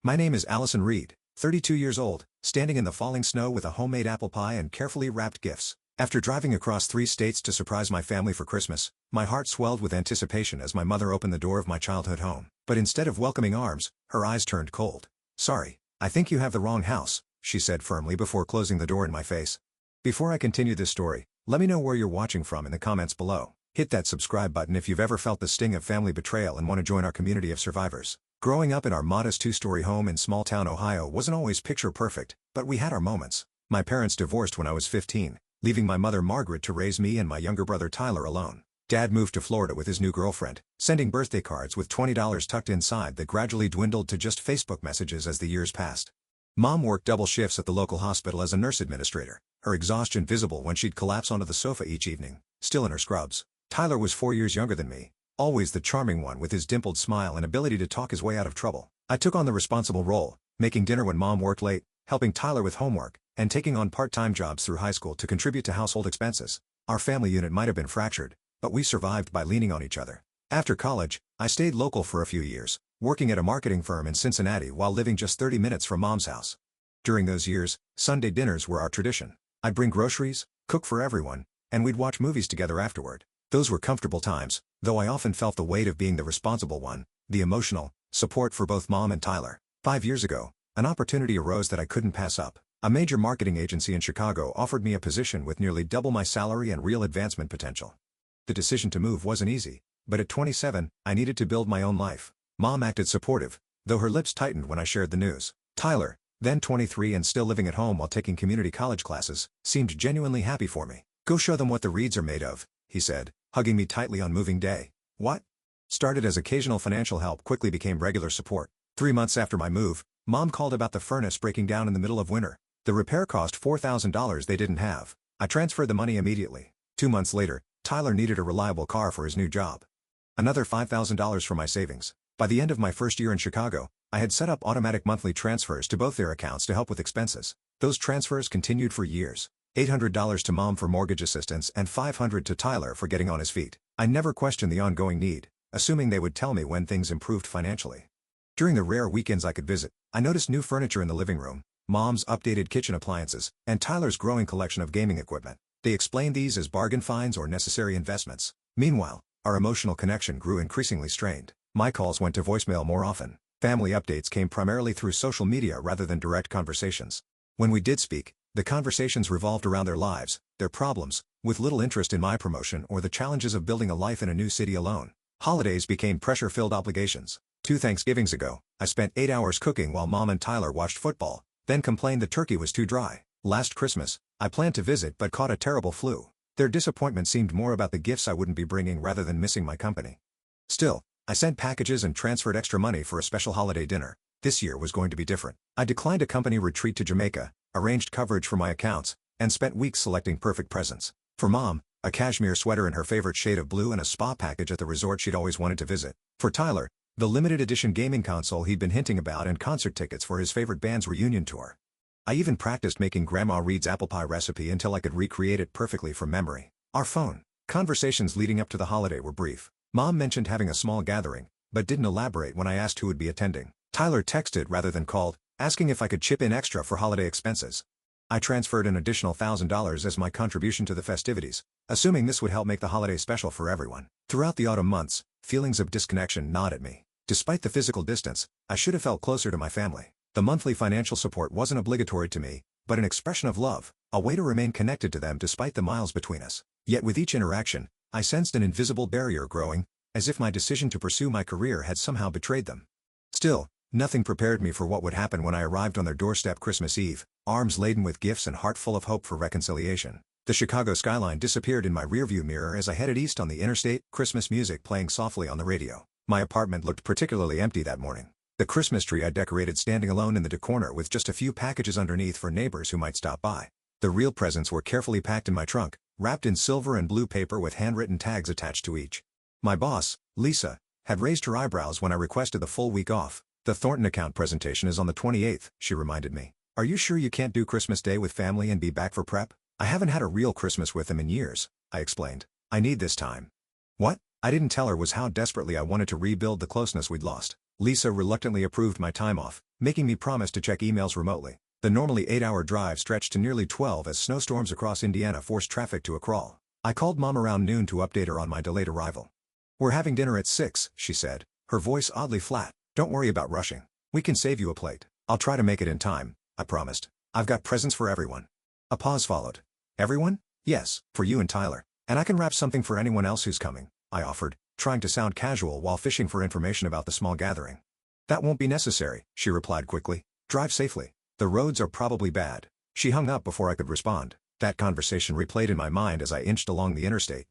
My name is Allison Reed, 32 years old, standing in the falling snow with a homemade apple pie and carefully wrapped gifts. After driving across 3 states to surprise my family for Christmas, my heart swelled with anticipation as my mother opened the door of my childhood home. But instead of welcoming arms, her eyes turned cold. "Sorry, I think you have the wrong house," she said firmly before closing the door in my face. Before I continue this story, let me know where you're watching from in the comments below. Hit that subscribe button if you've ever felt the sting of family betrayal and want to join our community of survivors. Growing up in our modest 2-story home in small-town Ohio wasn't always picture-perfect, but we had our moments. My parents divorced when I was 15, leaving my mother Margaret to raise me and my younger brother Tyler alone. Dad moved to Florida with his new girlfriend, sending birthday cards with $20 tucked inside that gradually dwindled to just Facebook messages as the years passed. Mom worked double shifts at the local hospital as a nurse administrator, her exhaustion visible when she'd collapse onto the sofa each evening, still in her scrubs. Tyler was 4 years younger than me, always the charming one with his dimpled smile and ability to talk his way out of trouble. I took on the responsible role, making dinner when Mom worked late, helping Tyler with homework, and taking on part-time jobs through high school to contribute to household expenses. Our family unit might have been fractured, but we survived by leaning on each other. After college, I stayed local for a few years, working at a marketing firm in Cincinnati while living just 30 minutes from Mom's house. During those years, Sunday dinners were our tradition. I'd bring groceries, cook for everyone, and we'd watch movies together afterward. Those were comfortable times, though I often felt the weight of being the responsible one, the emotional support for both Mom and Tyler. 5 years ago, an opportunity arose that I couldn't pass up. A major marketing agency in Chicago offered me a position with nearly double my salary and real advancement potential. The decision to move wasn't easy, but at 27, I needed to build my own life. Mom acted supportive, though her lips tightened when I shared the news. Tyler, then 23 and still living at home while taking community college classes, seemed genuinely happy for me. "Go show them what the Reeds are made of," he said, hugging me tightly on moving day. What started as occasional financial help quickly became regular support. 3 months after my move, Mom called about the furnace breaking down in the middle of winter. The repair cost $4,000 they didn't have. I transferred the money immediately. 2 months later, Tyler needed a reliable car for his new job. Another $5,000 from my savings. By the end of my first year in Chicago, I had set up automatic monthly transfers to both their accounts to help with expenses. Those transfers continued for years. $800 to Mom for mortgage assistance and $500 to Tyler for getting on his feet. I never questioned the ongoing need, assuming they would tell me when things improved financially. During the rare weekends I could visit, I noticed new furniture in the living room, Mom's updated kitchen appliances, and Tyler's growing collection of gaming equipment. They explained these as bargain finds or necessary investments. Meanwhile, our emotional connection grew increasingly strained. My calls went to voicemail more often. Family updates came primarily through social media rather than direct conversations. When we did speak, the conversations revolved around their lives, their problems, with little interest in my promotion or the challenges of building a life in a new city alone. Holidays became pressure-filled obligations. 2 Thanksgivings ago, I spent 8 hours cooking while Mom and Tyler watched football, then complained the turkey was too dry. Last Christmas, I planned to visit but caught a terrible flu. Their disappointment seemed more about the gifts I wouldn't be bringing rather than missing my company. Still, I sent packages and transferred extra money for a special holiday dinner. This year was going to be different. I declined a company retreat to Jamaica, arranged coverage for my accounts, and spent weeks selecting perfect presents. For Mom, a cashmere sweater in her favorite shade of blue and a spa package at the resort she'd always wanted to visit. For Tyler, the limited edition gaming console he'd been hinting about and concert tickets for his favorite band's reunion tour. I even practiced making Grandma Reed's apple pie recipe until I could recreate it perfectly from memory. Our phone conversations leading up to the holiday were brief. Mom mentioned having a small gathering, but didn't elaborate when I asked who would be attending. Tyler texted rather than called, asking if I could chip in extra for holiday expenses. I transferred an additional $1,000 as my contribution to the festivities, assuming this would help make the holiday special for everyone. Throughout the autumn months, feelings of disconnection gnawed at me. Despite the physical distance, I should have felt closer to my family. The monthly financial support wasn't obligatory to me, but an expression of love, a way to remain connected to them despite the miles between us. Yet with each interaction, I sensed an invisible barrier growing, as if my decision to pursue my career had somehow betrayed them. Still, nothing prepared me for what would happen when I arrived on their doorstep Christmas Eve, arms laden with gifts and heart full of hope for reconciliation. The Chicago skyline disappeared in my rearview mirror as I headed east on the interstate, Christmas music playing softly on the radio. My apartment looked particularly empty that morning. The Christmas tree I decorated standing alone in the corner with just a few packages underneath for neighbors who might stop by. The real presents were carefully packed in my trunk, wrapped in silver and blue paper with handwritten tags attached to each. My boss, Lisa, had raised her eyebrows when I requested the full week off. "The Thornton account presentation is on the 28th, she reminded me. "Are you sure you can't do Christmas Day with family and be back for prep?" "I haven't had a real Christmas with them in years," I explained. "I need this time." What I didn't tell her was how desperately I wanted to rebuild the closeness we'd lost. Lisa reluctantly approved my time off, making me promise to check emails remotely. The normally 8-hour drive stretched to nearly 12 as snowstorms across Indiana forced traffic to a crawl. I called Mom around noon to update her on my delayed arrival. "We're having dinner at 6, she said, her voice oddly flat. "Don't worry about rushing. We can save you a plate. I'll try to make it in time," I promised. "I've got presents for everyone." A pause followed. "Everyone?" "Yes, for you and Tyler. And I can wrap something for anyone else who's coming," I offered, trying to sound casual while fishing for information about the small gathering. "That won't be necessary," she replied quickly. "Drive safely. The roads are probably bad." She hung up before I could respond. That conversation replayed in my mind as I inched along the interstate.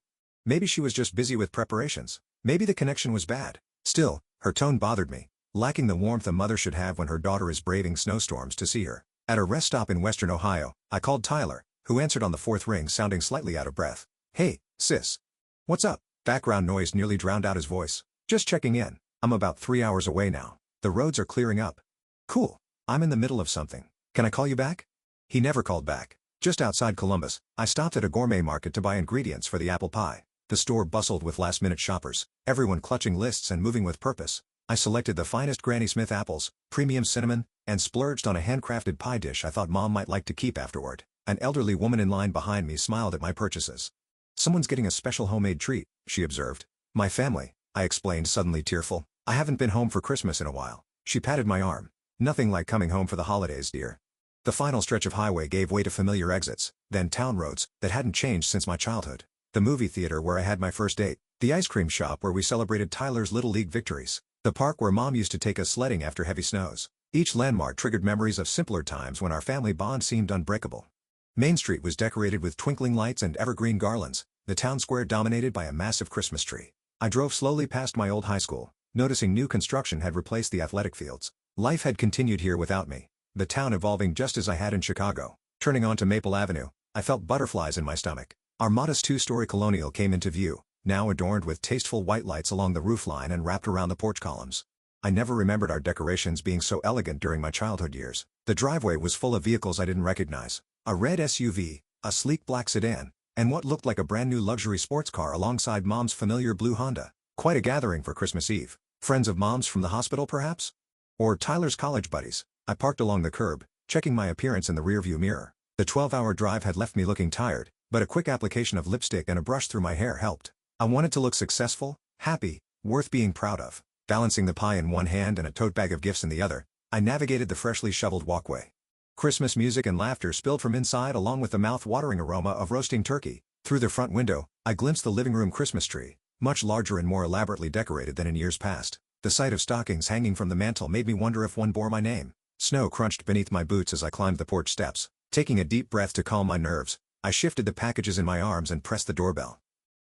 Maybe she was just busy with preparations. Maybe the connection was bad. Still, her tone bothered me, lacking the warmth a mother should have when her daughter is braving snowstorms to see her. At a rest stop in western Ohio, I called Tyler, who answered on the fourth ring sounding slightly out of breath. "Hey, sis. What's up?" Background noise nearly drowned out his voice. "Just checking in. I'm about 3 hours away now. The roads are clearing up." "Cool. I'm in the middle of something. Can I call you back?" He never called back. Just outside Columbus, I stopped at a gourmet market to buy ingredients for the apple pie. The store bustled with last-minute shoppers, everyone clutching lists and moving with purpose. I selected the finest Granny Smith apples, premium cinnamon, and splurged on a handcrafted pie dish I thought Mom might like to keep afterward. An elderly woman in line behind me smiled at my purchases. "Someone's getting a special homemade treat," she observed. "My family," I explained, suddenly tearful. "I haven't been home for Christmas in a while." She patted my arm. "Nothing like coming home for the holidays, dear." The final stretch of highway gave way to familiar exits, then town roads that hadn't changed since my childhood. The movie theater where I had my first date, the ice cream shop where we celebrated Tyler's Little League victories, the park where Mom used to take us sledding after heavy snows. Each landmark triggered memories of simpler times when our family bond seemed unbreakable. Main Street was decorated with twinkling lights and evergreen garlands, the town square dominated by a massive Christmas tree. I drove slowly past my old high school, noticing new construction had replaced the athletic fields. Life had continued here without me, the town evolving just as I had in Chicago. Turning onto Maple Avenue, I felt butterflies in my stomach. Our modest two-story colonial came into view, now adorned with tasteful white lights along the roofline and wrapped around the porch columns. I never remembered our decorations being so elegant during my childhood years. The driveway was full of vehicles I didn't recognize. A red SUV, a sleek black sedan, and what looked like a brand new luxury sports car alongside Mom's familiar blue Honda. Quite a gathering for Christmas Eve. Friends of Mom's from the hospital, perhaps? Or Tyler's college buddies. I parked along the curb, checking my appearance in the rearview mirror. The 12-hour drive had left me looking tired, but a quick application of lipstick and a brush through my hair helped. I wanted to look successful, happy, worth being proud of. Balancing the pie in one hand and a tote bag of gifts in the other, I navigated the freshly shoveled walkway. Christmas music and laughter spilled from inside along with the mouth-watering aroma of roasting turkey. Through the front window, I glimpsed the living room Christmas tree, much larger and more elaborately decorated than in years past. The sight of stockings hanging from the mantel made me wonder if one bore my name. Snow crunched beneath my boots as I climbed the porch steps. Taking a deep breath to calm my nerves, I shifted the packages in my arms and pressed the doorbell.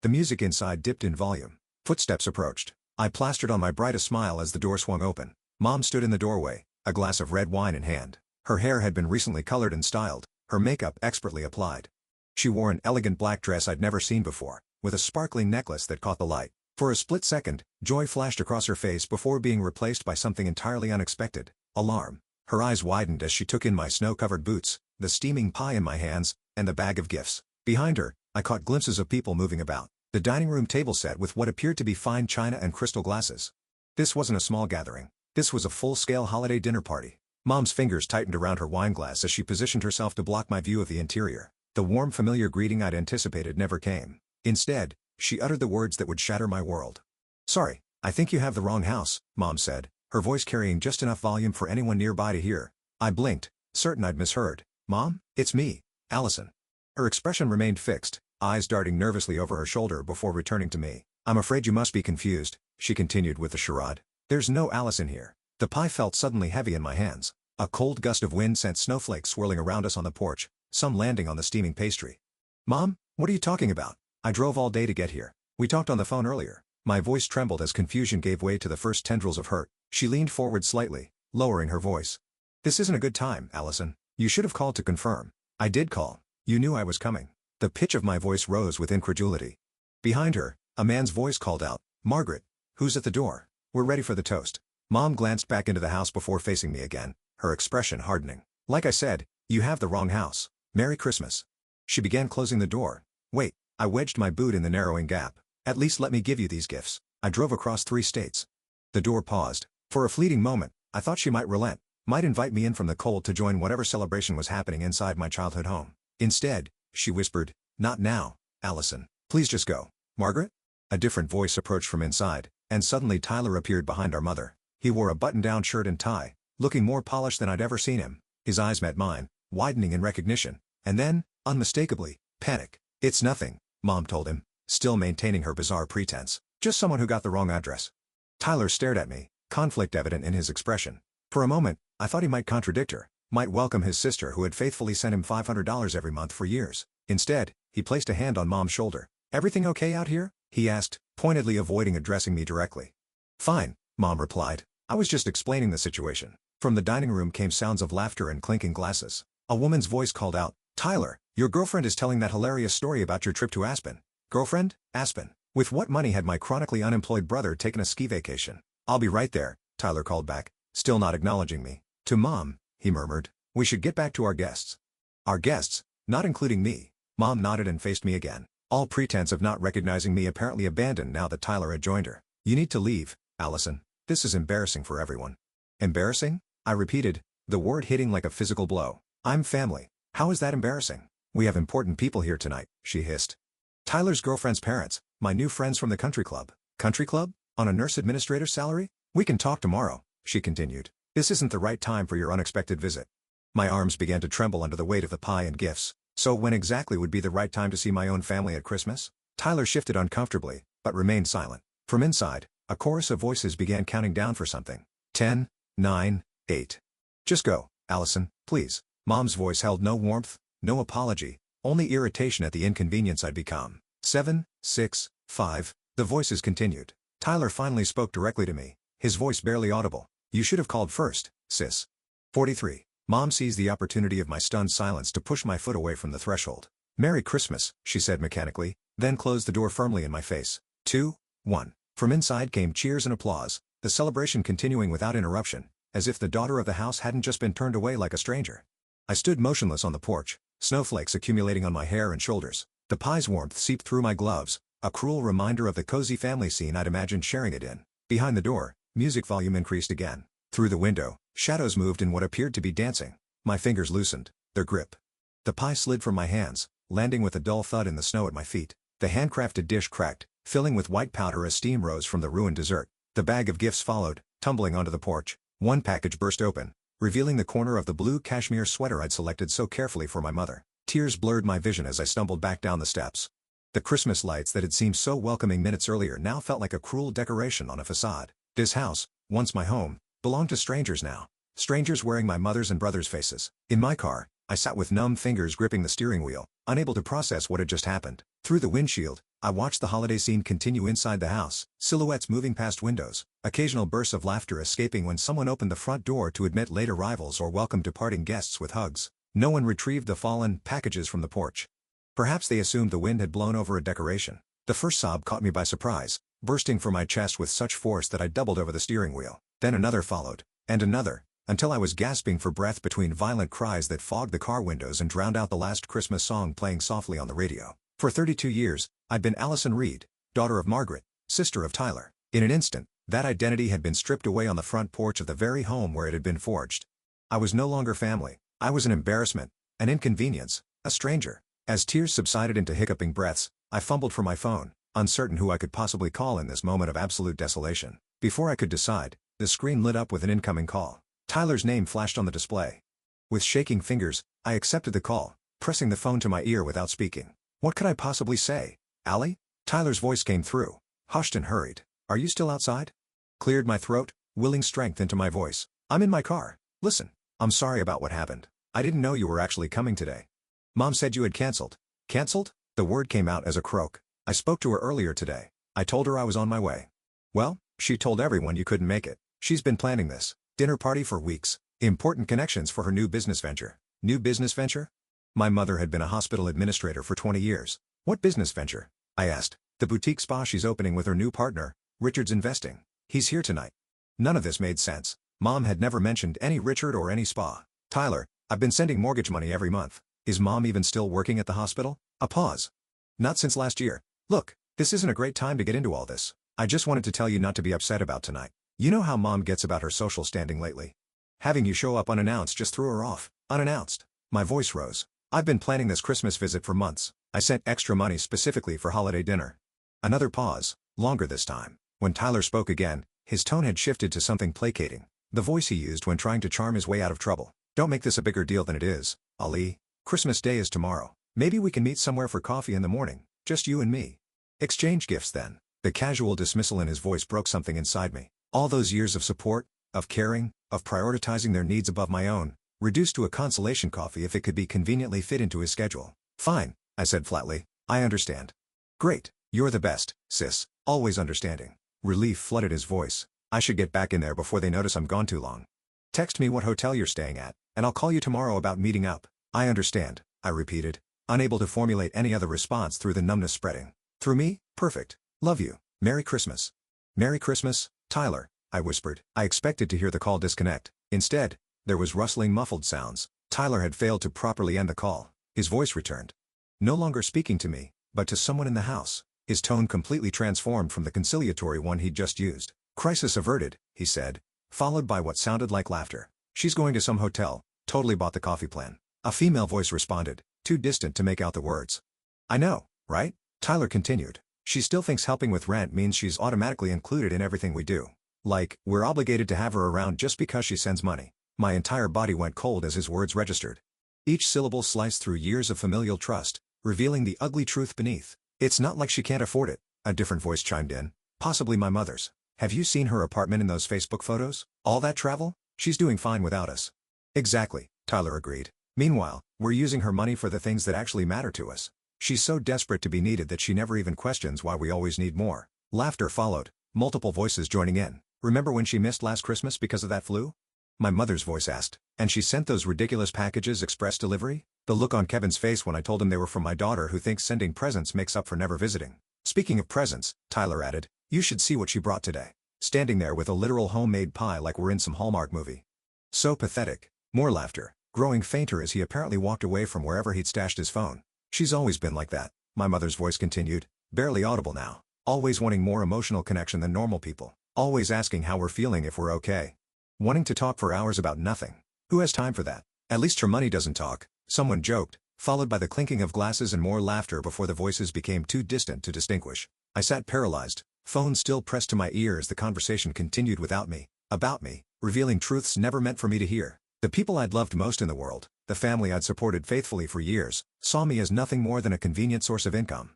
The music inside dipped in volume. Footsteps approached. I plastered on my brightest smile as the door swung open. Mom stood in the doorway, a glass of red wine in hand. Her hair had been recently colored and styled, her makeup expertly applied. She wore an elegant black dress I'd never seen before, with a sparkling necklace that caught the light. For a split second, joy flashed across her face before being replaced by something entirely unexpected: alarm. Her eyes widened as she took in my snow-covered boots, the steaming pie in my hands, and the bag of gifts. Behind her, I caught glimpses of people moving about, the dining room table set with what appeared to be fine china and crystal glasses. This wasn't a small gathering. This was a full-scale holiday dinner party. Mom's fingers tightened around her wineglass as she positioned herself to block my view of the interior. The warm, familiar greeting I'd anticipated never came. Instead, she uttered the words that would shatter my world. "Sorry, I think you have the wrong house," Mom said, her voice carrying just enough volume for anyone nearby to hear. I blinked, certain I'd misheard. "Mom, it's me, Allison." Her expression remained fixed, eyes darting nervously over her shoulder before returning to me. "I'm afraid you must be confused," she continued with a charade. "There's no Allison here." The pie felt suddenly heavy in my hands. A cold gust of wind sent snowflakes swirling around us on the porch, some landing on the steaming pastry. "Mom, what are you talking about? I drove all day to get here. We talked on the phone earlier." My voice trembled as confusion gave way to the first tendrils of hurt. She leaned forward slightly, lowering her voice. "This isn't a good time, Allison. You should have called to confirm." "I did call. You knew I was coming." The pitch of my voice rose with incredulity. Behind her, a man's voice called out, "Margaret, who's at the door? We're ready for the toast." Mom glanced back into the house before facing me again, her expression hardening. "Like I said, you have the wrong house. Merry Christmas." She began closing the door. "Wait." I wedged my boot in the narrowing gap. "At least let me give you these gifts. I drove across 3 states." The door paused. For a fleeting moment, I thought she might relent, might invite me in from the cold to join whatever celebration was happening inside my childhood home. Instead, she whispered, "Not now, Allison. Please just go." "Margaret?" A different voice approached from inside, and suddenly Tyler appeared behind our mother. He wore a button-down shirt and tie, looking more polished than I'd ever seen him. His eyes met mine, widening in recognition, and then, unmistakably, panic. "It's nothing," Mom told him, still maintaining her bizarre pretense. "Just someone who got the wrong address." Tyler stared at me, conflict evident in his expression. For a moment, I thought he might contradict her, might welcome his sister who had faithfully sent him $500 every month for years. Instead, he placed a hand on Mom's shoulder. "Everything okay out here?" he asked, pointedly avoiding addressing me directly. "Fine," Mom replied. "I was just explaining the situation." From the dining room came sounds of laughter and clinking glasses. A woman's voice called out, "Tyler, your girlfriend is telling that hilarious story about your trip to Aspen." "Girlfriend? Aspen? With what money had my chronically unemployed brother taken a ski vacation?" "I'll be right there," Tyler called back, still not acknowledging me. "To Mom," he murmured. "We should get back to our guests." "Our guests? Not including me?" Mom nodded and faced me again, all pretense of not recognizing me apparently abandoned now that Tyler had joined her. "You need to leave, Allison. This is embarrassing for everyone." "Embarrassing?" I repeated, the word hitting like a physical blow. "I'm family. How is that embarrassing?" "We have important people here tonight," she hissed. "Tyler's girlfriend's parents, my new friends from the country club." "Country club? On a nurse administrator's salary?" "We can talk tomorrow," she continued. "This isn't the right time for your unexpected visit." My arms began to tremble under the weight of the pie and gifts. So when exactly would be the right time to see my own family at Christmas? Tyler shifted uncomfortably, but remained silent. From inside, a chorus of voices began counting down for something. 10, 9, 8. "Just go, Allison, please." Mom's voice held no warmth, no apology, only irritation at the inconvenience I'd become. 7, 6, 5. The voices continued. Tyler finally spoke directly to me, his voice barely audible. "You should have called first, sis." 43. Mom seized the opportunity of my stunned silence to push my foot away from the threshold. "Merry Christmas," she said mechanically, then closed the door firmly in my face. 2, 1. From inside came cheers and applause, the celebration continuing without interruption, as if the daughter of the house hadn't just been turned away like a stranger. I stood motionless on the porch, snowflakes accumulating on my hair and shoulders. The pie's warmth seeped through my gloves, a cruel reminder of the cozy family scene I'd imagined sharing it in. Behind the door, music volume increased again. Through the window, shadows moved in what appeared to be dancing. My fingers loosened, their grip. The pie slid from my hands, landing with a dull thud in the snow at my feet. The handcrafted dish cracked, filling with white powder as steam rose from the ruined dessert. The bag of gifts followed, tumbling onto the porch. One package burst open, revealing the corner of the blue cashmere sweater I'd selected so carefully for my mother. Tears blurred my vision as I stumbled back down the steps. The Christmas lights that had seemed so welcoming minutes earlier now felt like a cruel decoration on a facade. This house, once my home, belonged to strangers now. Strangers wearing my mother's and brother's faces. In my car, I sat with numb fingers gripping the steering wheel, unable to process what had just happened. Through the windshield, I watched the holiday scene continue inside the house, silhouettes moving past windows, occasional bursts of laughter escaping when someone opened the front door to admit late arrivals or welcome departing guests with hugs. No one retrieved the fallen packages from the porch. Perhaps they assumed the wind had blown over a decoration. The first sob caught me by surprise, bursting from my chest with such force that I doubled over the steering wheel. Then another followed, and another, until I was gasping for breath between violent cries that fogged the car windows and drowned out the last Christmas song playing softly on the radio. For 32 years, I'd been Allison Reed, daughter of Margaret, sister of Tyler. In an instant, that identity had been stripped away on the front porch of the very home where it had been forged. I was no longer family. I was an embarrassment, an inconvenience, a stranger. As tears subsided into hiccuping breaths, I fumbled for my phone, uncertain who I could possibly call in this moment of absolute desolation. Before I could decide, the screen lit up with an incoming call. Tyler's name flashed on the display. With shaking fingers, I accepted the call, pressing the phone to my ear without speaking. What could I possibly say? "Allie?" Tyler's voice came through, hushed and hurried. "Are you still outside?" Cleared my throat, willing strength into my voice. "I'm in my car. Listen, I'm sorry about what happened. I didn't know you were actually coming today. Mom said you had canceled." "Canceled?" The word came out as a croak. "I spoke to her earlier today. I told her I was on my way." "Well, she told everyone you couldn't make it. She's been planning this dinner party for weeks. Important connections for her new business venture." "New business venture?" My mother had been a hospital administrator for 20 years. "What business venture?" I asked. "The boutique spa she's opening with her new partner, Richard's Investing. He's here tonight." None of this made sense. Mom had never mentioned any Richard or any spa. "Tyler, I've been sending mortgage money every month. Is Mom even still working at the hospital?" A pause. "Not since last year. Look, this isn't a great time to get into all this. I just wanted to tell you not to be upset about tonight. You know how mom gets about her social standing lately. Having you show up unannounced just threw her off. Unannounced. My voice rose. I've been planning this Christmas visit for months. I sent extra money specifically for holiday dinner. Another pause, longer this time. When Tyler spoke again, his tone had shifted to something placating, the voice he used when trying to charm his way out of trouble. Don't make this a bigger deal than it is, Ali. Christmas Day is tomorrow. Maybe we can meet somewhere for coffee in the morning, just you and me. Exchange gifts then. The casual dismissal in his voice broke something inside me. All those years of support, of caring, of prioritizing their needs above my own, reduced to a consolation coffee if it could be conveniently fit into his schedule. Fine, I said flatly. I understand. Great, you're the best, sis, always understanding. Relief flooded his voice. I should get back in there before they notice I'm gone too long. Text me what hotel you're staying at, and I'll call you tomorrow about meeting up. I understand, I repeated, unable to formulate any other response through the numbness spreading. Through me? Perfect. Love you. Merry Christmas. Merry Christmas, Tyler, I whispered. I expected to hear the call disconnect. Instead, there was rustling muffled sounds. Tyler had failed to properly end the call. His voice returned. No longer speaking to me, but to someone in the house. His tone completely transformed from the conciliatory one he'd just used. Crisis averted, he said, followed by what sounded like laughter. She's going to some hotel, totally bought the coffee plan. A female voice responded, too distant to make out the words. I know, right? Tyler continued. She still thinks helping with rent means she's automatically included in everything we do. Like, we're obligated to have her around just because she sends money. My entire body went cold as his words registered. Each syllable sliced through years of familial trust, revealing the ugly truth beneath. It's not like she can't afford it, a different voice chimed in. Possibly my mother's. Have you seen her apartment in those Facebook photos? All that travel? She's doing fine without us. Exactly, Tyler agreed. Meanwhile, we're using her money for the things that actually matter to us. She's so desperate to be needed that she never even questions why we always need more. Laughter followed, multiple voices joining in. Remember when she missed last Christmas because of that flu? My mother's voice asked. And she sent those ridiculous packages express delivery? The look on Kevin's face when I told him they were from my daughter who thinks sending presents makes up for never visiting. Speaking of presents, Tyler added, you should see what she brought today. Standing there with a literal homemade pie like we're in some Hallmark movie. So pathetic. More laughter, growing fainter as he apparently walked away from wherever he'd stashed his phone. She's always been like that, my mother's voice continued, barely audible now. Always wanting more emotional connection than normal people. Always asking how we're feeling if we're okay. Wanting to talk for hours about nothing. Who has time for that? At least her money doesn't talk, someone joked, followed by the clinking of glasses and more laughter before the voices became too distant to distinguish. I sat paralyzed, phone still pressed to my ear as the conversation continued without me, about me, revealing truths never meant for me to hear. The people I'd loved most in the world, the family I'd supported faithfully for years, saw me as nothing more than a convenient source of income.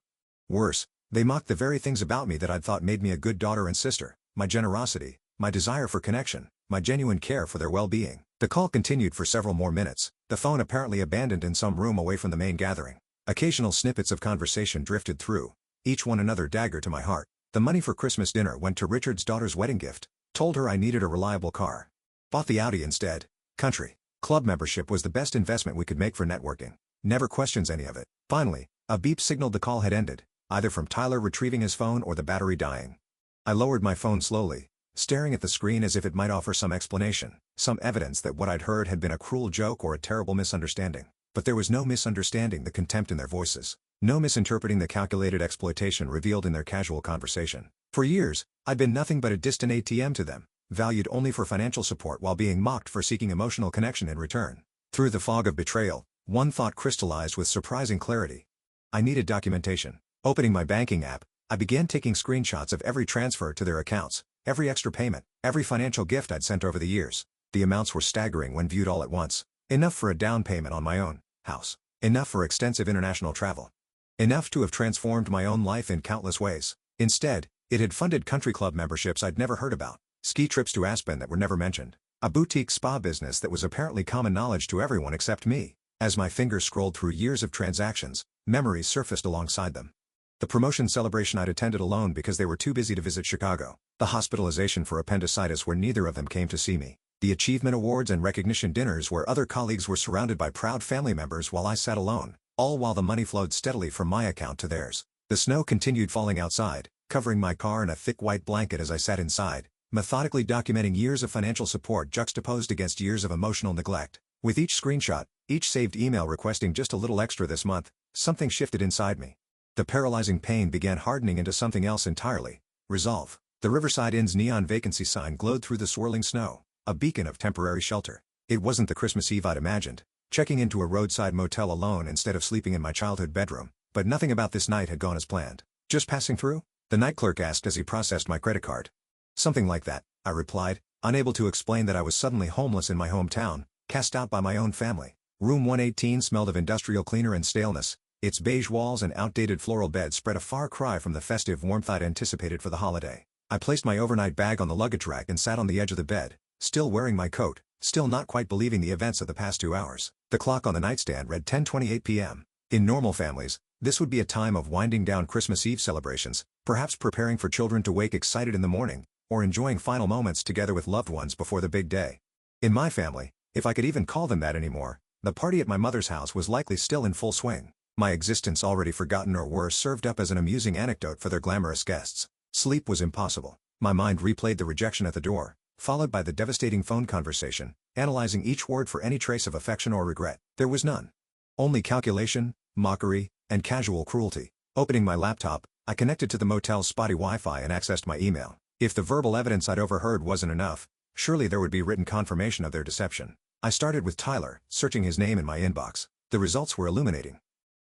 Worse, they mocked the very things about me that I'd thought made me a good daughter and sister, my generosity, my desire for connection, my genuine care for their well-being. The call continued for several more minutes, the phone apparently abandoned in some room away from the main gathering. Occasional snippets of conversation drifted through, each one another dagger to my heart. The money for Christmas dinner went to Richard's daughter's wedding gift. Told her I needed a reliable car. Bought the Audi instead. Country club membership was the best investment we could make for networking. Never questions any of it. Finally, a beep signaled the call had ended, either from Tyler retrieving his phone or the battery dying. I lowered my phone slowly, staring at the screen as if it might offer some explanation, some evidence that what I'd heard had been a cruel joke or a terrible misunderstanding. But there was no misunderstanding the contempt in their voices, no misinterpreting the calculated exploitation revealed in their casual conversation. For years, I'd been nothing but a distant ATM to them, valued only for financial support while being mocked for seeking emotional connection in return. Through the fog of betrayal, one thought crystallized with surprising clarity. I needed documentation. Opening my banking app, I began taking screenshots of every transfer to their accounts, every extra payment, every financial gift I'd sent over the years. The amounts were staggering when viewed all at once. Enough for a down payment on my own house. Enough for extensive international travel. Enough to have transformed my own life in countless ways. Instead, it had funded country club memberships I'd never heard about, ski trips to Aspen that were never mentioned, a boutique spa business that was apparently common knowledge to everyone except me. As my fingers scrolled through years of transactions, memories surfaced alongside them. The promotion celebration I'd attended alone because they were too busy to visit Chicago. The hospitalization for appendicitis where neither of them came to see me. The achievement awards and recognition dinners where other colleagues were surrounded by proud family members while I sat alone, all while the money flowed steadily from my account to theirs. The snow continued falling outside, covering my car in a thick white blanket as I sat inside, methodically documenting years of financial support juxtaposed against years of emotional neglect. With each screenshot, each saved email requesting just a little extra this month, something shifted inside me. The paralyzing pain began hardening into something else entirely. Resolve. The Riverside Inn's neon vacancy sign glowed through the swirling snow, a beacon of temporary shelter. It wasn't the Christmas Eve I'd imagined, checking into a roadside motel alone instead of sleeping in my childhood bedroom, but nothing about this night had gone as planned. "Just passing through?" the night clerk asked as he processed my credit card. "Something like that," I replied, unable to explain that I was suddenly homeless in my hometown, cast out by my own family. Room 118 smelled of industrial cleaner and staleness. Its beige walls and outdated floral bed spread a far cry from the festive warmth I'd anticipated for the holiday. I placed my overnight bag on the luggage rack and sat on the edge of the bed, still wearing my coat, still not quite believing the events of the past 2 hours. The clock on the nightstand read 10:28 p.m. In normal families, this would be a time of winding down Christmas Eve celebrations, perhaps preparing for children to wake excited in the morning, or enjoying final moments together with loved ones before the big day. In my family, if I could even call them that anymore, the party at my mother's house was likely still in full swing, my existence already forgotten or worse served up as an amusing anecdote for their glamorous guests. Sleep was impossible. My mind replayed the rejection at the door, followed by the devastating phone conversation, analyzing each word for any trace of affection or regret. There was none. Only calculation, mockery, and casual cruelty. Opening my laptop, I connected to the motel's spotty Wi-Fi and accessed my email. If the verbal evidence I'd overheard wasn't enough, surely there would be written confirmation of their deception. I started with Tyler, searching his name in my inbox. The results were illuminating.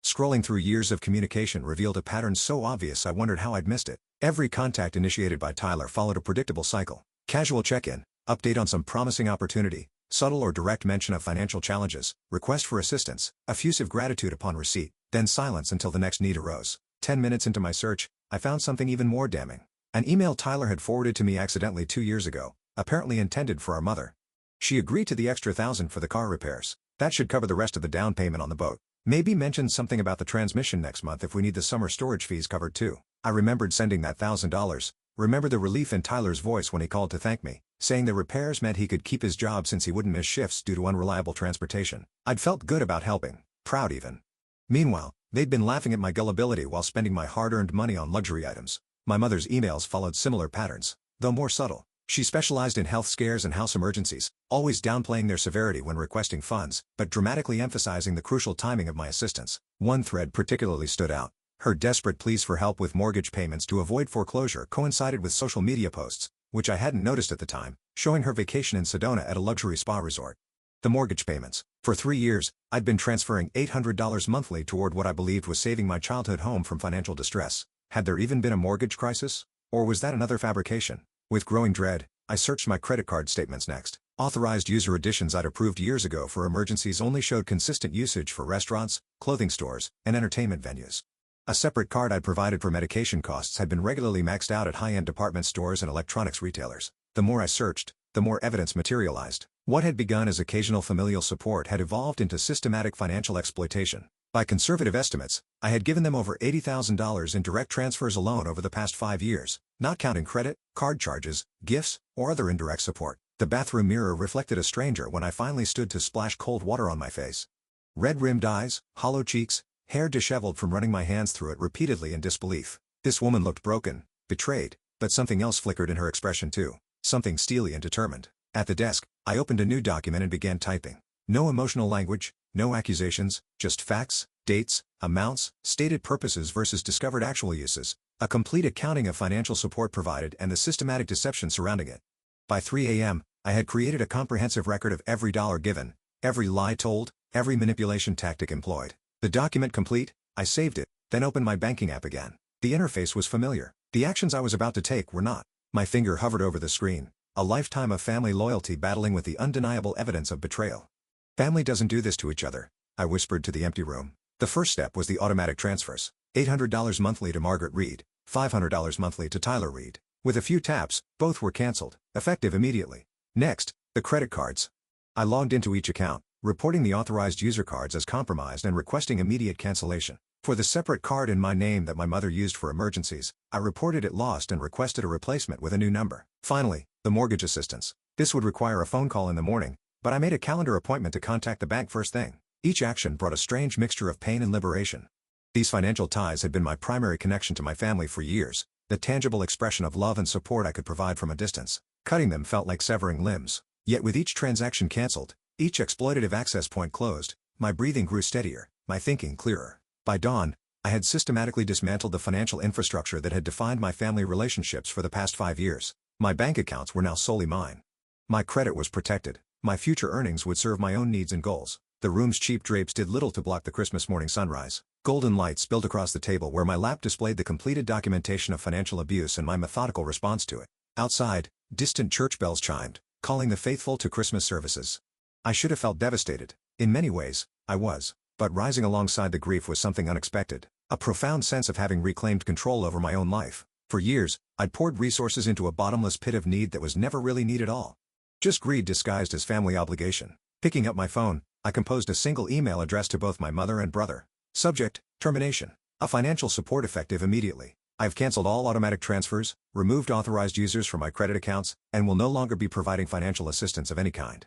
Scrolling through years of communication revealed a pattern so obvious I wondered how I'd missed it. Every contact initiated by Tyler followed a predictable cycle. Casual check-in, update on some promising opportunity, subtle or direct mention of financial challenges, request for assistance, effusive gratitude upon receipt, then silence until the next need arose. 10 minutes into my search, I found something even more damning. An email Tyler had forwarded to me accidentally 2 years ago, apparently intended for our mother. She agreed to the extra $1,000 for the car repairs. That should cover the rest of the down payment on the boat. Maybe mention something about the transmission next month if we need the summer storage fees covered too. I remembered sending that $1,000, remember the relief in Tyler's voice when he called to thank me, saying the repairs meant he could keep his job since he wouldn't miss shifts due to unreliable transportation. I'd felt good about helping, proud even. Meanwhile, they'd been laughing at my gullibility while spending my hard-earned money on luxury items. My mother's emails followed similar patterns, though more subtle. She specialized in health scares and house emergencies, always downplaying their severity when requesting funds, but dramatically emphasizing the crucial timing of my assistance. One thread particularly stood out. Her desperate pleas for help with mortgage payments to avoid foreclosure coincided with social media posts, which I hadn't noticed at the time, showing her vacation in Sedona at a luxury spa resort. The mortgage payments. For 3 years, I'd been transferring $800 monthly toward what I believed was saving my childhood home from financial distress. Had there even been a mortgage crisis? Or was that another fabrication? With growing dread, I searched my credit card statements next. Authorized user additions I'd approved years ago for emergencies only showed consistent usage for restaurants, clothing stores, and entertainment venues. A separate card I'd provided for medication costs had been regularly maxed out at high-end department stores and electronics retailers. The more I searched, the more evidence materialized. What had begun as occasional familial support had evolved into systematic financial exploitation. By conservative estimates, I had given them over $80,000 in direct transfers alone over the past 5 years, not counting credit, card charges, gifts, or other indirect support. The bathroom mirror reflected a stranger when I finally stood to splash cold water on my face. Red-rimmed eyes, hollow cheeks, hair disheveled from running my hands through it repeatedly in disbelief. This woman looked broken, betrayed, but something else flickered in her expression too. Something steely and determined. At the desk, I opened a new document and began typing. No emotional language, no accusations, just facts, dates, amounts, stated purposes versus discovered actual uses, a complete accounting of financial support provided and the systematic deception surrounding it. By 3 a.m., I had created a comprehensive record of every dollar given, every lie told, every manipulation tactic employed. The document complete, I saved it, then opened my banking app again. The interface was familiar. The actions I was about to take were not. My finger hovered over the screen, a lifetime of family loyalty battling with the undeniable evidence of betrayal. Family doesn't do this to each other, I whispered to the empty room. The first step was the automatic transfers. $800 monthly to Margaret Reed, $500 monthly to Tyler Reed. With a few taps, both were canceled, effective immediately. Next, the credit cards. I logged into each account, reporting the authorized user cards as compromised and requesting immediate cancellation. For the separate card in my name that my mother used for emergencies, I reported it lost and requested a replacement with a new number. Finally, the mortgage assistance. This would require a phone call in the morning, but I made a calendar appointment to contact the bank first thing. Each action brought a strange mixture of pain and liberation. These financial ties had been my primary connection to my family for years, the tangible expression of love and support I could provide from a distance. Cutting them felt like severing limbs. Yet with each transaction canceled, each exploitative access point closed, my breathing grew steadier, my thinking clearer. By dawn, I had systematically dismantled the financial infrastructure that had defined my family relationships for the past 5 years. My bank accounts were now solely mine. My credit was protected. My future earnings would serve my own needs and goals. The room's cheap drapes did little to block the Christmas morning sunrise. Golden light spilled across the table where my lap displayed the completed documentation of financial abuse and my methodical response to it. Outside, distant church bells chimed, calling the faithful to Christmas services. I should have felt devastated. In many ways, I was. But rising alongside the grief was something unexpected. A profound sense of having reclaimed control over my own life. For years, I'd poured resources into a bottomless pit of need that was never really need at all. Just greed disguised as family obligation. Picking up my phone, I composed a single email addressed to both my mother and brother. Subject: termination. A financial support effective immediately. I've canceled all automatic transfers, removed authorized users from my credit accounts, and will no longer be providing financial assistance of any kind.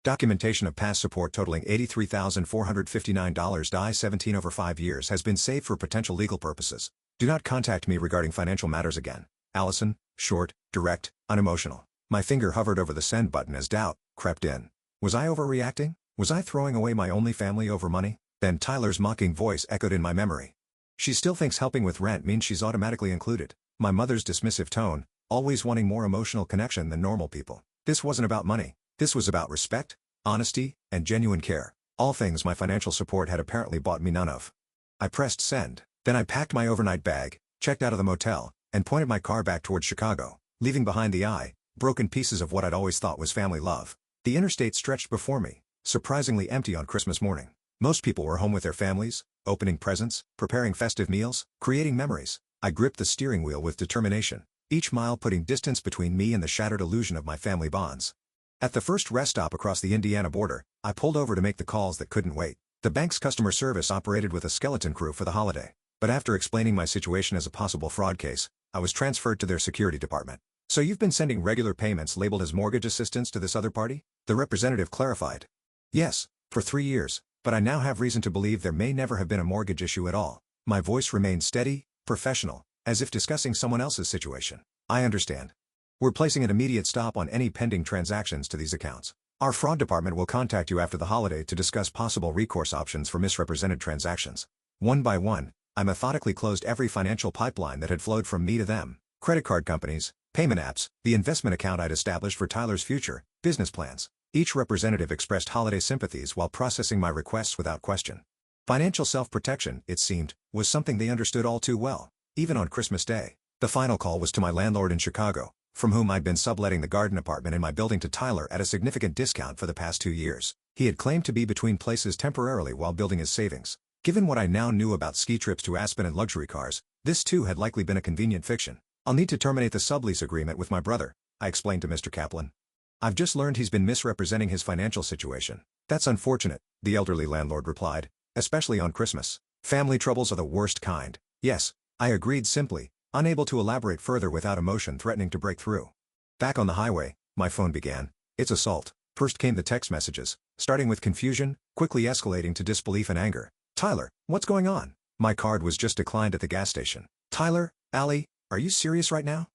Documentation of past support totaling $83,459 (17 over 5 years) has been saved for potential legal purposes. Do not contact me regarding financial matters again. Allison. Short, direct, unemotional. My finger hovered over the send button as doubt crept in. Was I overreacting? Was I throwing away my only family over money? Then Tyler's mocking voice echoed in my memory. She still thinks helping with rent means she's automatically included. My mother's dismissive tone, always wanting more emotional connection than normal people. This wasn't about money. This was about respect, honesty, and genuine care. All things my financial support had apparently bought me none of. I pressed send. Then I packed my overnight bag, checked out of the motel, and pointed my car back towards Chicago, leaving behind the broken pieces of what I'd always thought was family love. The interstate stretched before me, surprisingly empty on Christmas morning. Most people were home with their families, opening presents, preparing festive meals, creating memories. I gripped the steering wheel with determination, each mile putting distance between me and the shattered illusion of my family bonds. At the first rest stop across the Indiana border, I pulled over to make the calls that couldn't wait. The bank's customer service operated with a skeleton crew for the holiday. But after explaining my situation as a possible fraud case, I was transferred to their security department. So you've been sending regular payments labeled as mortgage assistance to this other party? The representative clarified. Yes, for 3 years, but I now have reason to believe there may never have been a mortgage issue at all. My voice remained steady, professional, as if discussing someone else's situation. I understand. We're placing an immediate stop on any pending transactions to these accounts. Our fraud department will contact you after the holiday to discuss possible recourse options for misrepresented transactions. One by one, I methodically closed every financial pipeline that had flowed from me to them. Credit card companies, payment apps, the investment account I'd established for Tyler's future, business plans. Each representative expressed holiday sympathies while processing my requests without question. Financial self-protection, it seemed, was something they understood all too well, even on Christmas Day. The final call was to my landlord in Chicago, from whom I'd been subletting the garden apartment in my building to Tyler at a significant discount for the past 2 years. He had claimed to be between places temporarily while building his savings. Given what I now knew about ski trips to Aspen and luxury cars, this too had likely been a convenient fiction. I'll need to terminate the sublease agreement with my brother, I explained to Mr. Kaplan. I've just learned he's been misrepresenting his financial situation. That's unfortunate, the elderly landlord replied, especially on Christmas. Family troubles are the worst kind. Yes, I agreed simply, unable to elaborate further without emotion threatening to break through. Back on the highway, my phone began its assault. First came the text messages, starting with confusion, quickly escalating to disbelief and anger. Tyler, what's going on? My card was just declined at the gas station. Tyler, Allie, are you serious right now?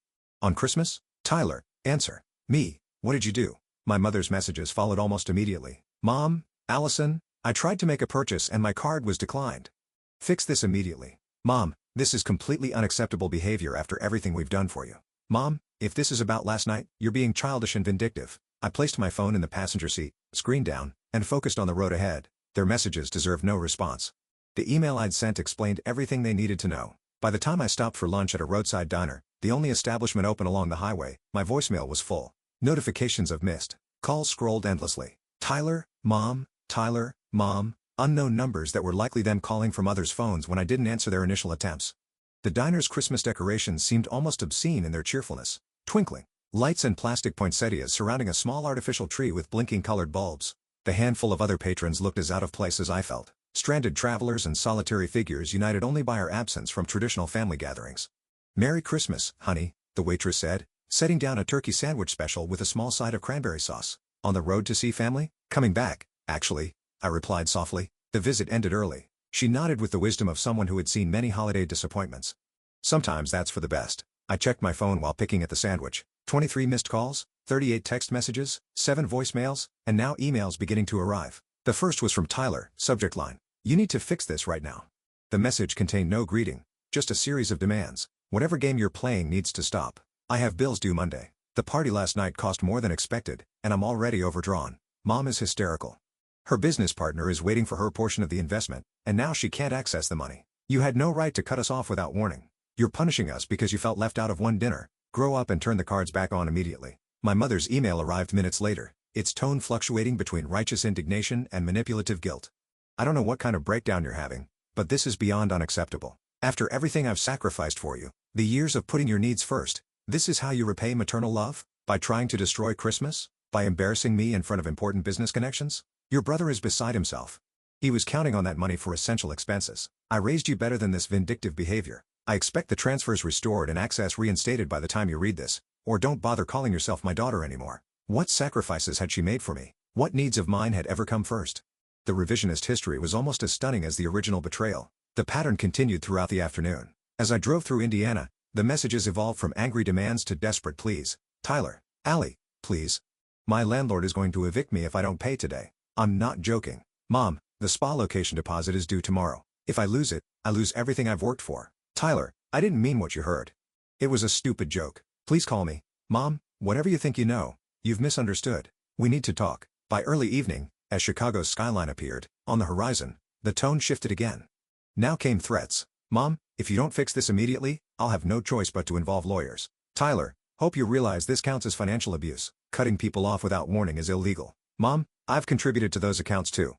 On Christmas? Tyler, answer. Me, what did you do? My mother's messages followed almost immediately. Mom, Allison, I tried to make a purchase and my card was declined. Fix this immediately. Mom, this is completely unacceptable behavior after everything we've done for you. Mom, if this is about last night, you're being childish and vindictive. I placed my phone in the passenger seat, screen down, and focused on the road ahead. Their messages deserved no response. The email I'd sent explained everything they needed to know. By the time I stopped for lunch at a roadside diner, the only establishment open along the highway, my voicemail was full. Notifications of missed calls scrolled endlessly. Tyler, Mom, unknown numbers that were likely them calling from others' phones when I didn't answer their initial attempts. The diner's Christmas decorations seemed almost obscene in their cheerfulness. Twinkling lights and plastic poinsettias surrounding a small artificial tree with blinking colored bulbs. The handful of other patrons looked as out of place as I felt. Stranded travelers and solitary figures united only by our absence from traditional family gatherings. Merry Christmas, honey, the waitress said, setting down a turkey sandwich special with a small side of cranberry sauce. On the road to see family? Coming back, actually, I replied softly. The visit ended early. She nodded with the wisdom of someone who had seen many holiday disappointments. Sometimes that's for the best. I checked my phone while picking at the sandwich. 23 missed calls, 38 text messages, 7 voicemails, and now emails beginning to arrive. The first was from Tyler, subject line. You need to fix this right now. The message contained no greeting, just a series of demands. Whatever game you're playing needs to stop. I have bills due Monday. The party last night cost more than expected, and I'm already overdrawn. Mom is hysterical. Her business partner is waiting for her portion of the investment, and now she can't access the money. You had no right to cut us off without warning. You're punishing us because you felt left out of one dinner. Grow up and turn the cards back on immediately. My mother's email arrived minutes later, its tone fluctuating between righteous indignation and manipulative guilt. I don't know what kind of breakdown you're having, but this is beyond unacceptable. After everything I've sacrificed for you, the years of putting your needs first, this is how you repay maternal love? By trying to destroy Christmas? By embarrassing me in front of important business connections? Your brother is beside himself. He was counting on that money for essential expenses. I raised you better than this vindictive behavior. I expect the transfers restored and access reinstated by the time you read this, or don't bother calling yourself my daughter anymore. What sacrifices had she made for me? What needs of mine had ever come first? The revisionist history was almost as stunning as the original betrayal. The pattern continued throughout the afternoon. As I drove through Indiana, the messages evolved from angry demands to desperate pleas. Tyler, Allie, please. My landlord is going to evict me if I don't pay today. I'm not joking. Mom, the spa location deposit is due tomorrow. If I lose it, I lose everything I've worked for. Tyler, I didn't mean what you heard. It was a stupid joke. Please call me. Mom, whatever you think you know, you've misunderstood. We need to talk. By early evening, as Chicago's skyline appeared on the horizon, the tone shifted again. Now came threats. Mom, if you don't fix this immediately, I'll have no choice but to involve lawyers. Tyler, hope you realize this counts as financial abuse. Cutting people off without warning is illegal. Mom, I've contributed to those accounts too.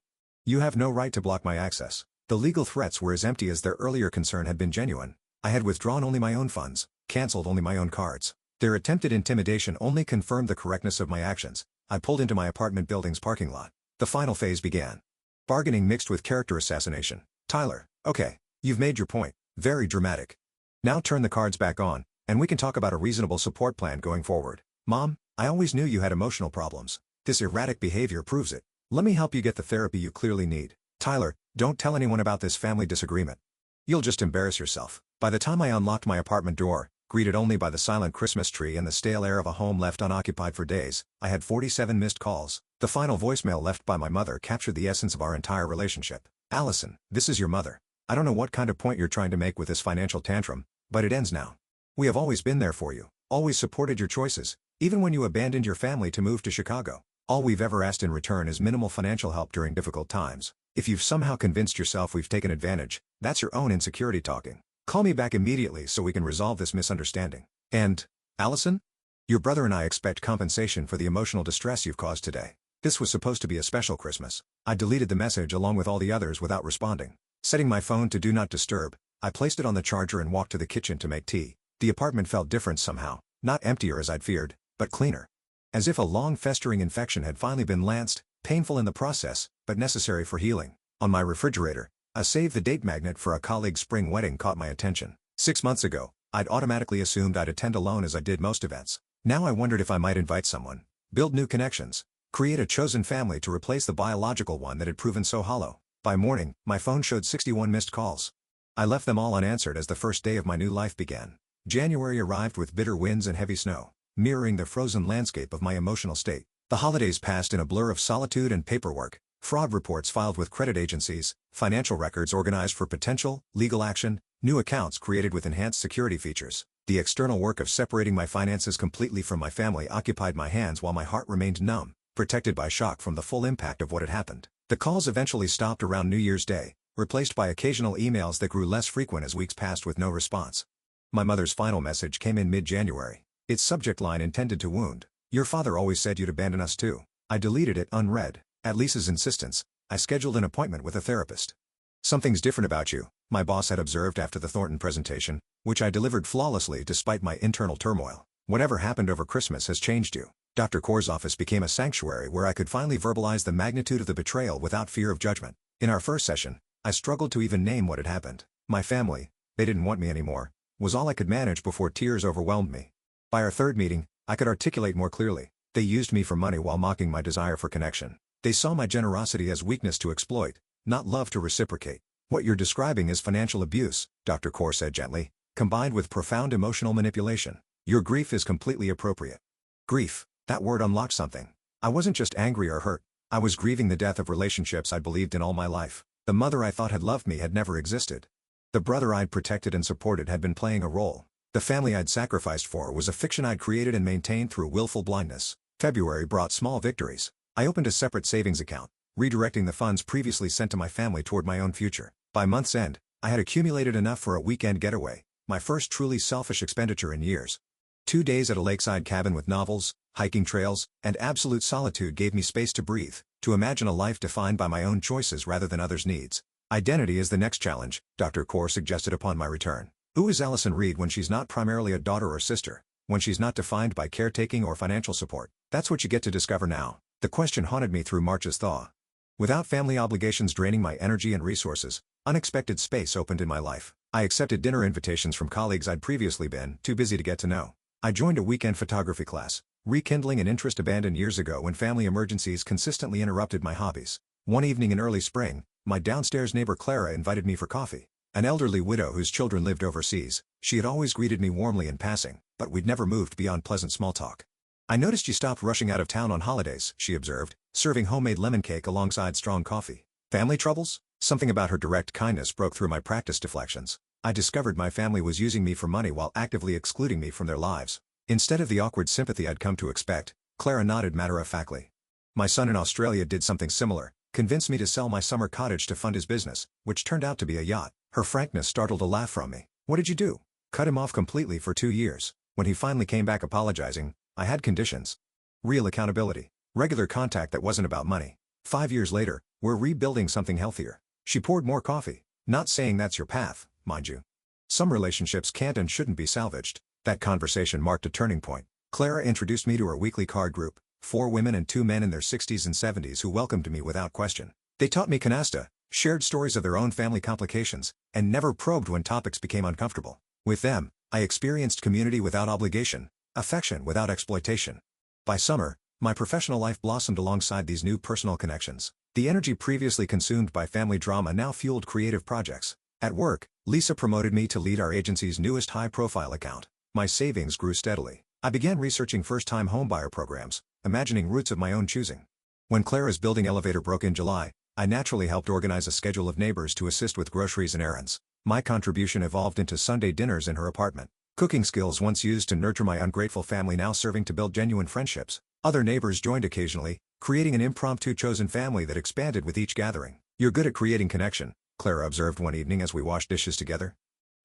You have no right to block my access. The legal threats were as empty as their earlier concern had been genuine. I had withdrawn only my own funds, canceled only my own cards. Their attempted intimidation only confirmed the correctness of my actions. I pulled into my apartment building's parking lot. The final phase began. Bargaining mixed with character assassination. Tyler, okay, you've made your point. Very dramatic. Now turn the cards back on, and we can talk about a reasonable support plan going forward. Mom, I always knew you had emotional problems. This erratic behavior proves it. Let me help you get the therapy you clearly need. Tyler, don't tell anyone about this family disagreement. You'll just embarrass yourself. By the time I unlocked my apartment door, greeted only by the silent Christmas tree and the stale air of a home left unoccupied for days, I had 47 missed calls. The final voicemail left by my mother captured the essence of our entire relationship. Allison, this is your mother. I don't know what kind of point you're trying to make with this financial tantrum, but it ends now. We have always been there for you, always supported your choices, even when you abandoned your family to move to Chicago. All we've ever asked in return is minimal financial help during difficult times. If you've somehow convinced yourself we've taken advantage, that's your own insecurity talking. Call me back immediately so we can resolve this misunderstanding. And, Allison? Your brother and I expect compensation for the emotional distress you've caused today. This was supposed to be a special Christmas. I deleted the message along with all the others without responding. Setting my phone to Do Not Disturb, I placed it on the charger and walked to the kitchen to make tea. The apartment felt different somehow, not emptier as I'd feared, but cleaner. As if a long festering infection had finally been lanced, painful in the process, but necessary for healing. On my refrigerator, a save-the-date magnet for a colleague's spring wedding caught my attention. 6 months ago, I'd automatically assumed I'd attend alone as I did most events. Now I wondered if I might invite someone, build new connections, create a chosen family to replace the biological one that had proven so hollow. By morning, my phone showed 61 missed calls. I left them all unanswered as the first day of my new life began. January arrived with bitter winds and heavy snow, mirroring the frozen landscape of my emotional state. The holidays passed in a blur of solitude and paperwork, fraud reports filed with credit agencies, financial records organized for potential legal action, new accounts created with enhanced security features. The external work of separating my finances completely from my family occupied my hands while my heart remained numb, protected by shock from the full impact of what had happened. The calls eventually stopped around New Year's Day, replaced by occasional emails that grew less frequent as weeks passed with no response. My mother's final message came in mid-January. Its subject line intended to wound. Your father always said you'd abandon us too. I deleted it unread. At Lisa's insistence, I scheduled an appointment with a therapist. Something's different about you, my boss had observed after the Thornton presentation, which I delivered flawlessly despite my internal turmoil. Whatever happened over Christmas has changed you. Dr. Kaur's office became a sanctuary where I could finally verbalize the magnitude of the betrayal without fear of judgment. In our first session, I struggled to even name what had happened. My family, they didn't want me anymore, was all I could manage before tears overwhelmed me. By our third meeting, I could articulate more clearly. They used me for money while mocking my desire for connection. They saw my generosity as weakness to exploit, not love to reciprocate. What you're describing is financial abuse, Dr. Kaur said gently, combined with profound emotional manipulation. Your grief is completely appropriate. Grief, that word unlocked something. I wasn't just angry or hurt. I was grieving the death of relationships I'd believed in all my life. The mother I thought had loved me had never existed. The brother I'd protected and supported had been playing a role. The family I'd sacrificed for was a fiction I'd created and maintained through willful blindness. February brought small victories. I opened a separate savings account, redirecting the funds previously sent to my family toward my own future. By month's end, I had accumulated enough for a weekend getaway, my first truly selfish expenditure in years. 2 days at a lakeside cabin with novels, hiking trails, and absolute solitude gave me space to breathe, to imagine a life defined by my own choices rather than others' needs. Identity is the next challenge, Dr. Kaur suggested upon my return. Who is Allison Reed when she's not primarily a daughter or sister, when she's not defined by caretaking or financial support? That's what you get to discover now. The question haunted me through March's thaw. Without family obligations draining my energy and resources, unexpected space opened in my life. I accepted dinner invitations from colleagues I'd previously been too busy to get to know. I joined a weekend photography class, rekindling an interest abandoned years ago when family emergencies consistently interrupted my hobbies. One evening in early spring, my downstairs neighbor Clara invited me for coffee. An elderly widow whose children lived overseas, she had always greeted me warmly in passing, but we'd never moved beyond pleasant small talk. I noticed you stopped rushing out of town on holidays, she observed, serving homemade lemon cake alongside strong coffee. Family troubles? Something about her direct kindness broke through my practice deflections. I discovered my family was using me for money while actively excluding me from their lives. Instead of the awkward sympathy I'd come to expect, Clara nodded matter-of-factly. My son in Australia did something similar, convinced me to sell my summer cottage to fund his business, which turned out to be a yacht. Her frankness startled a laugh from me. What did you do? Cut him off completely for 2 years. When he finally came back apologizing, I had conditions. Real accountability. Regular contact that wasn't about money. 5 years later, we're rebuilding something healthier. She poured more coffee. Not saying that's your path, mind you. Some relationships can't and shouldn't be salvaged. That conversation marked a turning point. Clara introduced me to her weekly card group, 4 women and 2 men in their 60s and 70s who welcomed me without question. They taught me canasta, shared stories of their own family complications, and never probed when topics became uncomfortable. With them, I experienced community without obligation, affection without exploitation. By summer, my professional life blossomed alongside these new personal connections. The energy previously consumed by family drama now fueled creative projects. At work, Lisa promoted me to lead our agency's newest high-profile account. My savings grew steadily. I began researching first-time homebuyer programs, imagining routes of my own choosing. When Clara's building elevator broke in July, I naturally helped organize a schedule of neighbors to assist with groceries and errands. My contribution evolved into Sunday dinners in her apartment. Cooking skills once used to nurture my ungrateful family now serving to build genuine friendships. Other neighbors joined occasionally, creating an impromptu chosen family that expanded with each gathering. You're good at creating connection, Clara observed one evening as we washed dishes together.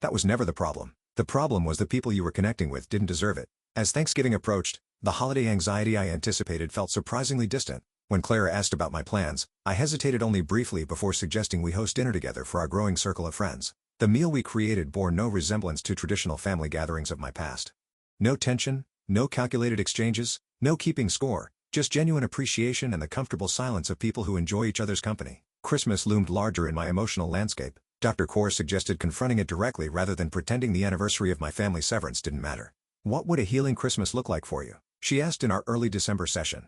That was never the problem. The problem was the people you were connecting with didn't deserve it. As Thanksgiving approached, the holiday anxiety I anticipated felt surprisingly distant. When Clara asked about my plans, I hesitated only briefly before suggesting we host dinner together for our growing circle of friends. The meal we created bore no resemblance to traditional family gatherings of my past. No tension, no calculated exchanges, no keeping score, just genuine appreciation and the comfortable silence of people who enjoy each other's company. Christmas loomed larger in my emotional landscape. Dr. Kaur suggested confronting it directly rather than pretending the anniversary of my family severance didn't matter. What would a healing Christmas look like for you? She asked in our early December session.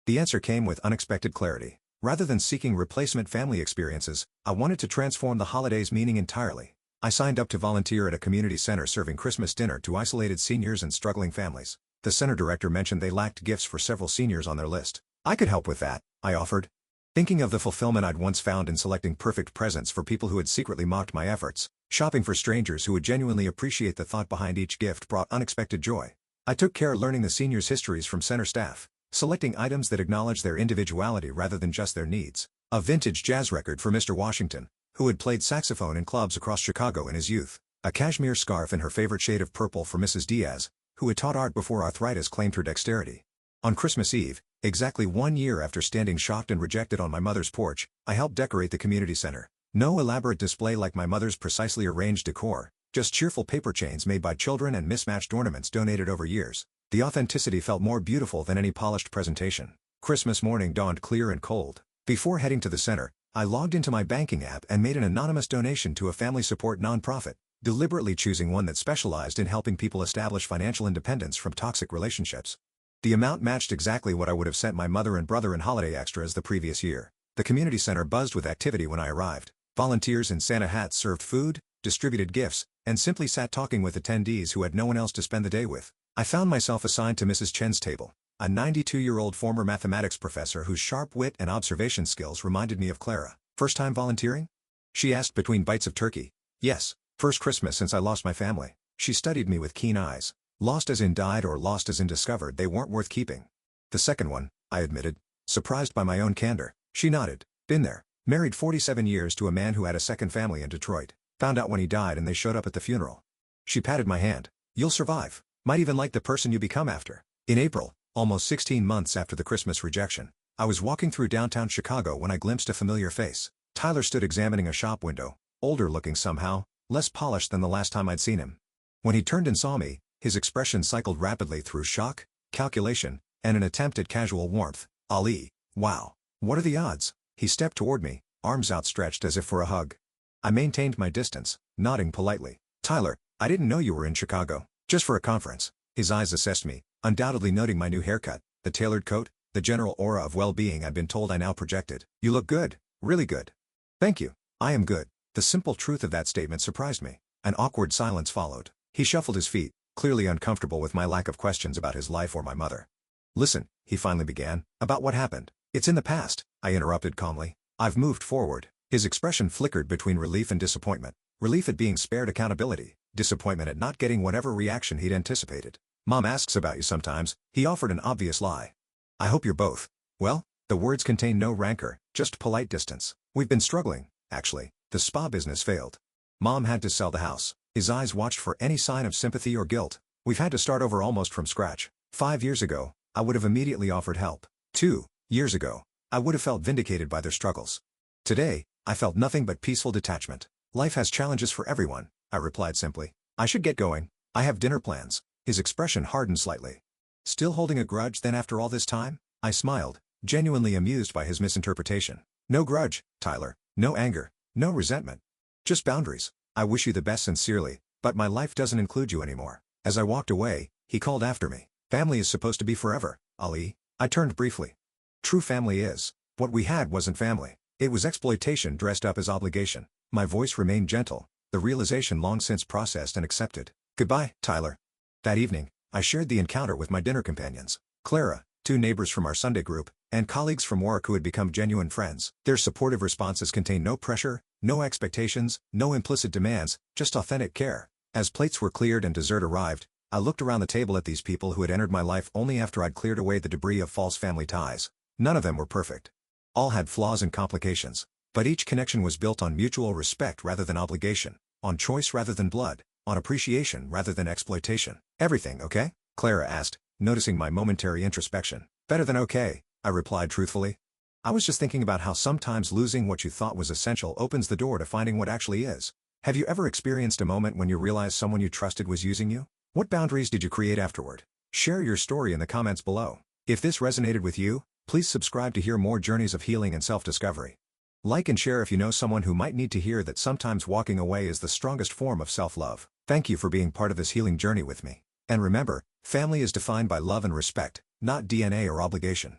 The answer came with unexpected clarity. Rather than seeking replacement family experiences, I wanted to transform the holiday's meaning entirely. I signed up to volunteer at a community center serving Christmas dinner to isolated seniors and struggling families. The center director mentioned they lacked gifts for several seniors on their list. I could help with that, I offered. Thinking of the fulfillment I'd once found in selecting perfect presents for people who had secretly mocked my efforts, shopping for strangers who would genuinely appreciate the thought behind each gift brought unexpected joy. I took care learning the seniors' histories from center staff, selecting items that acknowledged their individuality rather than just their needs. A vintage jazz record for Mr. Washington, who had played saxophone in clubs across Chicago in his youth. A cashmere scarf in her favorite shade of purple for Mrs. Diaz, who had taught art before arthritis claimed her dexterity. On Christmas Eve, exactly 1 year after standing shocked and rejected on my mother's porch, I helped decorate the community center. No elaborate display like my mother's precisely arranged decor, just cheerful paper chains made by children and mismatched ornaments donated over years. The authenticity felt more beautiful than any polished presentation. Christmas morning dawned clear and cold. Before heading to the center, I logged into my banking app and made an anonymous donation to a family support nonprofit, deliberately choosing one that specialized in helping people establish financial independence from toxic relationships. The amount matched exactly what I would have sent my mother and brother in holiday extras the previous year. The community center buzzed with activity when I arrived. Volunteers in Santa hats served food, distributed gifts, and simply sat talking with attendees who had no one else to spend the day with. I found myself assigned to Mrs. Chen's table, a 92-year-old former mathematics professor whose sharp wit and observation skills reminded me of Clara. First time volunteering? She asked between bites of turkey. Yes, First Christmas since I lost my family. She studied me with keen eyes. Lost as in died or lost as in discovered they weren't worth keeping. The second one, I admitted. Surprised by my own candor, she nodded. Been there. Married 47 years to a man who had a second family in Detroit. Found out when he died and they showed up at the funeral. She patted my hand. You'll survive. Might even like the person you become after. In April, almost 16 months after the Christmas rejection, I was walking through downtown Chicago when I glimpsed a familiar face. Tyler stood examining a shop window, older looking somehow, less polished than the last time I'd seen him. When he turned and saw me, his expression cycled rapidly through shock, calculation, and an attempt at casual warmth. Ali, wow. What are the odds? He stepped toward me, arms outstretched as if for a hug. I maintained my distance, nodding politely. Tyler, I didn't know you were in Chicago. Just for a conference. His eyes assessed me, undoubtedly noting my new haircut, the tailored coat, the general aura of well-being I'd been told I now projected. You look good. Really good. Thank you. I am good. The simple truth of that statement surprised me. An awkward silence followed. He shuffled his feet, clearly uncomfortable with my lack of questions about his life or my mother. Listen, he finally began, about what happened. It's in the past, I interrupted calmly. I've moved forward. His expression flickered between relief and disappointment. Relief at being spared accountability, disappointment at not getting whatever reaction he'd anticipated. Mom asks about you sometimes, he offered an obvious lie. I hope you're both. Well, the words contained no rancor, just polite distance. We've been struggling, actually. The spa business failed. Mom had to sell the house. His eyes watched for any sign of sympathy or guilt. We've had to start over almost from scratch. 5 years ago, I would have immediately offered help. 2 years ago, I would have felt vindicated by their struggles. Today, I felt nothing but peaceful detachment. Life has challenges for everyone, I replied simply. I should get going. I have dinner plans. His expression hardened slightly. Still holding a grudge then after all this time? I smiled, genuinely amused by his misinterpretation. No grudge, Tyler. No anger. No resentment. Just boundaries. I wish you the best sincerely, but my life doesn't include you anymore. As I walked away, he called after me. Family is supposed to be forever, Ali. I turned briefly. True family is. What we had wasn't family. It was exploitation dressed up as obligation. My voice remained gentle, the realization long since processed and accepted. Goodbye, Tyler. That evening, I shared the encounter with my dinner companions. Clara, 2 neighbors from our Sunday group, and colleagues from work who had become genuine friends. Their supportive responses contained no pressure, no expectations, no implicit demands, just authentic care. As plates were cleared and dessert arrived, I looked around the table at these people who had entered my life only after I'd cleared away the debris of false family ties. None of them were perfect. All had flaws and complications. But each connection was built on mutual respect rather than obligation, on choice rather than blood, on appreciation rather than exploitation. Everything okay? Clara asked, noticing my momentary introspection. Better than okay, I replied truthfully. I was just thinking about how sometimes losing what you thought was essential opens the door to finding what actually is. Have you ever experienced a moment when you realized someone you trusted was using you? What boundaries did you create afterward? Share your story in the comments below. If this resonated with you, please subscribe to hear more journeys of healing and self-discovery. Like and share if you know someone who might need to hear that sometimes walking away is the strongest form of self-love. Thank you for being part of this healing journey with me. And remember, family is defined by love and respect, not DNA or obligation.